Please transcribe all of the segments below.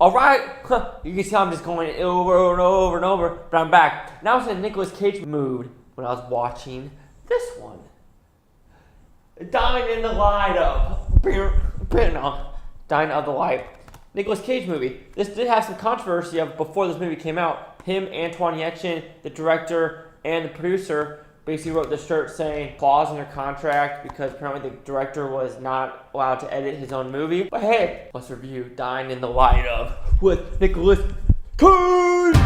Alright, you can see I'm just going over and over and over, but I'm back. Now I was in Nicolas Cage mood when I was watching this one. Dying in the Light of... Dying of the Light. Nicolas Cage movie. This did have some controversy of before this movie came out. Him, Anton, Yelchin, the director, and the producer basically wrote this shirt saying clause in their contract because apparently the director was not allowed to edit his own movie. But hey, let's review Dying in the Light of with Nicolas Cage!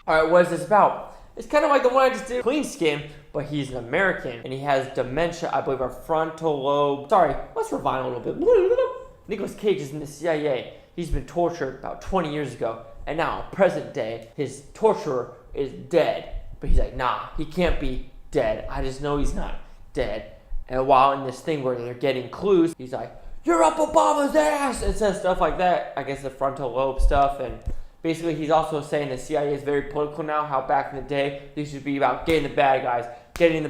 Alright, what is this about? It's kind of like the one I just did, Clean Skin, but he's an American and he has dementia, I believe, or frontal lobe. Sorry, let's rewind a little bit. Nicolas Cage is in the CIA. He's been tortured about 20 years ago, and now, present day, his torturer is dead. But he's like, nah, he can't be dead. I just know he's not dead. And while in this thing where they're getting clues, he's like, you're up Obama's ass! And says stuff like that. I guess the frontal lobe stuff. And basically, he's also saying the CIA is very political now, how back in the day, they used to be about getting the bad guys, and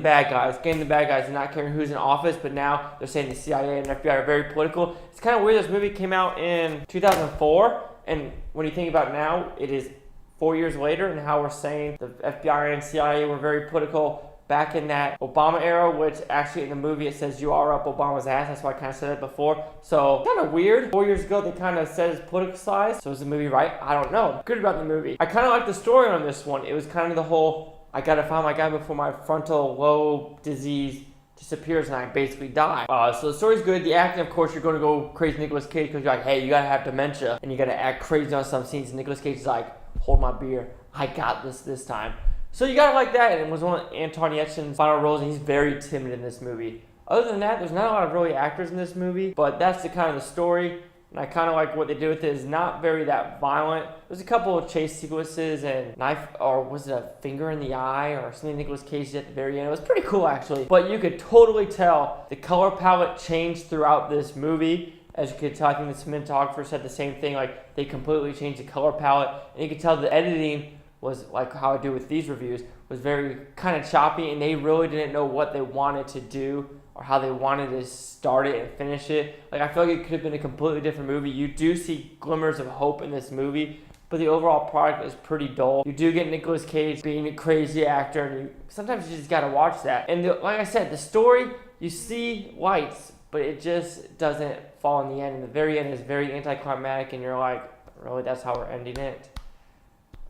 not caring who's in office, but now they're saying the CIA and FBI are very political. It's kind of weird. This movie came out in 2004, and when you think about it now, it is 4 years later, and how we're saying the FBI and CIA were very political back in that Obama era, which actually in the movie it says you are up Obama's ass. That's why I kind of said it before. So kind of weird. 4 years ago they kind of said it's politicized. So is the movie right? I don't know. Good about the movie. I kind of like the story on this one. It was kind of the whole, I gotta find my guy before my frontal lobe disease disappears and I basically die. So the story's good. The acting, of course, you're going to go crazy Nicolas Cage because you're like, hey, you gotta have dementia and you gotta act crazy on some scenes. And Nicolas Cage is like, hold my beer. I got this time. So you gotta like that. And it was one of Anton Yelchin's final roles, and he's very timid in this movie. Other than that, there's not a lot of really actors in this movie, but that's the kind of the story. And I kind of like what they did with it. Is not very that violent. There's a couple of chase sequences and knife, or was it a finger in the eye or something Nicolas Cage did at the very end. It was pretty cool actually. But you could totally tell the color palette changed throughout this movie. As you could tell, I think the cinematographer said the same thing. Like they completely changed the color palette, and you could tell the editing was like how I do with these reviews, was very kind of choppy, and they really didn't know what they wanted to do or how they wanted to start it and finish it. Like I feel like it could have been a completely different movie. You do see glimmers of hope in this movie, but the overall product is pretty dull. You do get Nicolas Cage being a crazy actor, and sometimes you just gotta watch that. And like I said, the story, you see lights, but it just doesn't fall in the end. And the very end is very anticlimactic, and you're like, really, that's how we're ending it?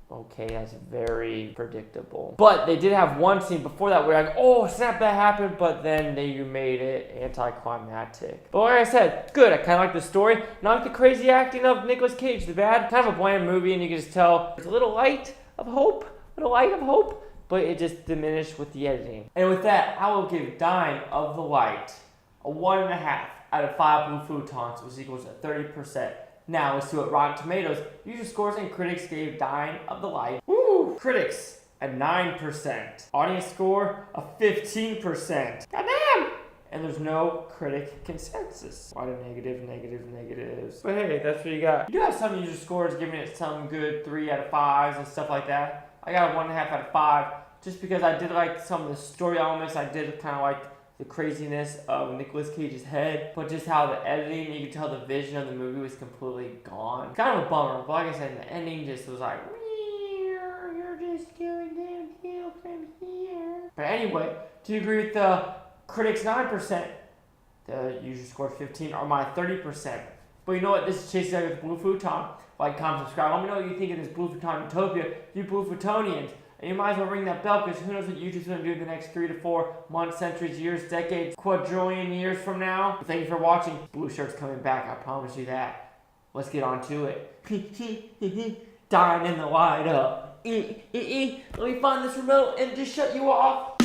Okay, that's very predictable. But they did have one scene before that where like, oh snap, that happened, but then they made it anticlimactic. But like I said, good. I kind of like the story. Not like the crazy acting of Nicolas Cage. The bad, kind of a bland movie, and you can just tell there's a little light of hope, but it just diminished with the editing. And with that, I will give Dying of the Light a 1.5 out of 5 blue futons, which equals to 30%. Now let's see what Rotten Tomatoes user scores and critics gave Dying of the Light. Woo! Critics a 9%. Audience score a 15%. Goddamn! And there's no critic consensus. A lot of negatives. But hey, that's what you got. You do have some user scores giving it some good 3 out of 5s and stuff like that. I got a 1.5 out of 5 just because I did like some of the story elements. I did kind of like the craziness of Nicolas Cage's head, but just how the editing, you could tell the vision of the movie was completely gone. Kind of a bummer, but like I said, the ending just was like, you're just going downhill from here. But anyway, do you agree with the critics 9%? The user score 15, or my 30%. But you know what? This is Chase with Blue Futon. Like, comment, subscribe. Let me know what you think of this Blue Futon utopia. You Blue Futonians. And you might as well ring that bell, because who knows what YouTube's going to do in the next 3 to 4 months, centuries, years, decades, quadrillion years from now. But thank you for watching. Blue shirt's coming back, I promise you that. Let's get on to it. Dying in the light up. Let me find this remote and just shut you off.